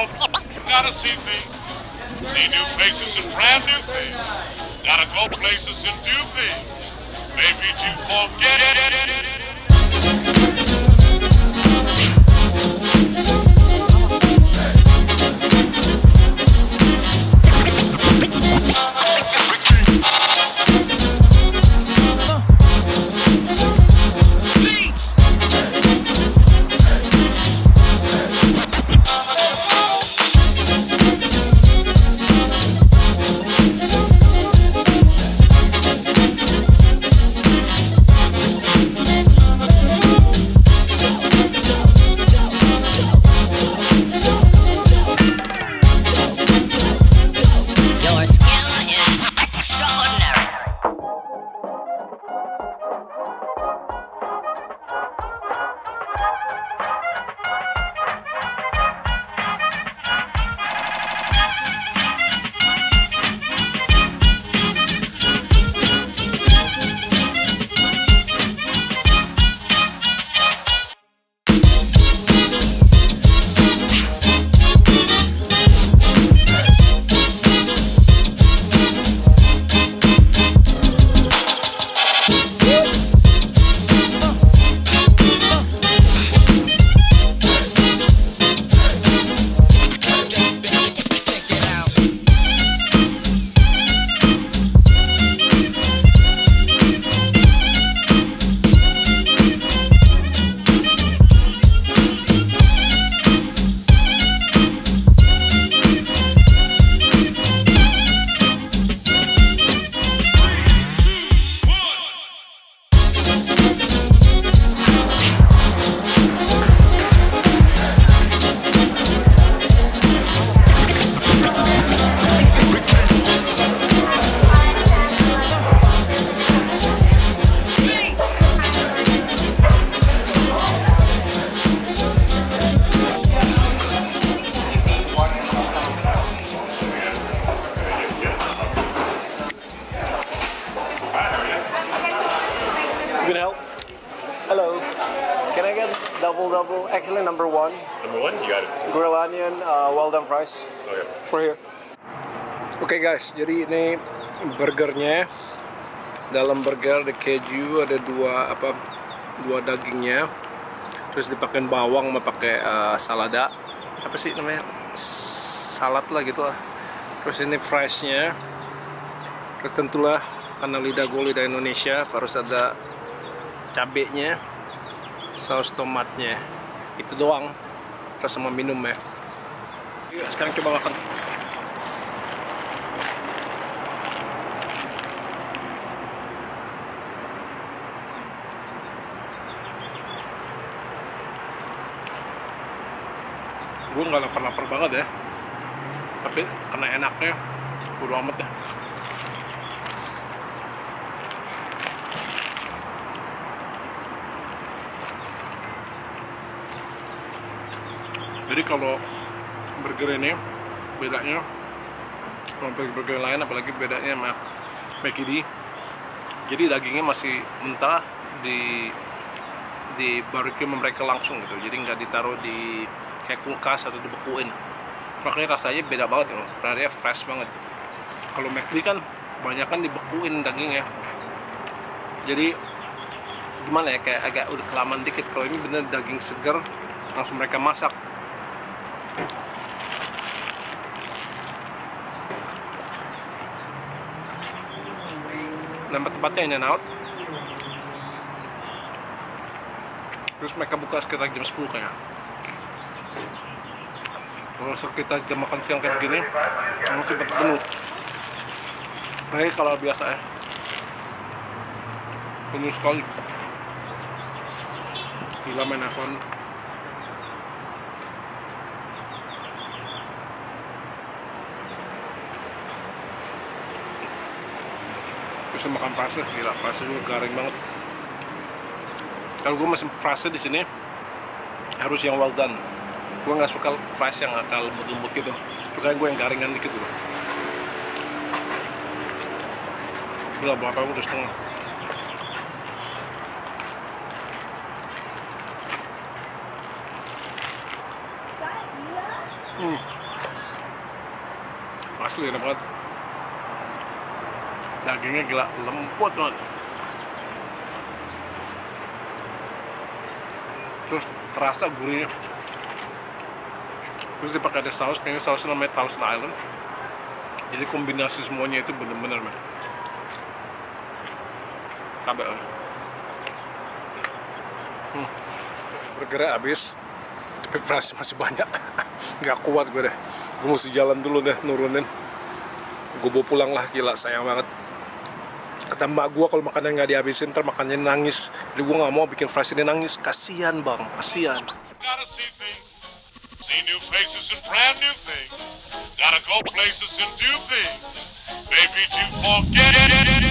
Gotta see things. See new faces and brand new things. Gotta go places and do things. Maybe to forget it. Can help? Hello. Can I get double? Actually, number one. Number one, you got it. Grilled onion, well done fries. Okay. For here. Oke guys, jadi ini burgernya. Dalam burger ada keju, ada dua dagingnya. Terus dipakai bawang, mau pakai salada. Apa sih namanya? Salad lah gitu lah. Terus ini friesnya. Terus tentulah karena lidah Indonesia harus ada cabenya, saus tomatnya, itu doang. Terus sama minum ya. Yuk, sekarang coba makan. Gue nggak lapar-lapar banget ya, tapi karena enaknya bodo amat ya. Jadi kalau burger ini bedanya sama burger lain, apalagi bedanya sama McD, jadi dagingnya masih mentah di barbecue mereka langsung gitu, jadi nggak ditaruh di kayak kulkas atau dibekuin. Makanya rasanya beda banget ya, rasanya fresh banget. Kalau McD kan banyak kan dibekuin dagingnya, jadi gimana ya, kayak agak udah kelamaan dikit. Kalau ini bener daging segar langsung mereka masak. Nama tempatnya In and Out. Terus mereka buka sekitar jam 10 kayaknya. Kalau sekitar jam makan siang kayak begini masih penuh. Nah, kalau biasa ya penuh sekali. Gila main akun. Bisa makan frase, gila frase juga garing banget. Kalau gue masih frase di sini harus yang well done. Gue nggak suka frase yang agak lembut-lembut gitu. Suka gue yang garingan dikit gitu. Gila, berapa udah setengah. Asli enak banget. Dagingnya gila lembut banget. Terus terasa gurihnya. Terus dipakai ada saus, kayaknya sausnya namanya Thousand Island. Jadi kombinasi semuanya itu bener-bener men. Kabel. Burgernya habis, tapi frasi masih banyak. Nggak kuat gue deh. Gue mesti jalan dulu deh nurunin. Gue bawa pulang lah, gila sayang banget. Kata mbak gue kalau makanan nggak dihabisin ntar makannya nangis. Jadi gue nggak mau bikin frasi ini nangis. Kasian bang, kasian. Gotta see things, see new faces and brand new things. Gotta go places and do things. Maybe to forget.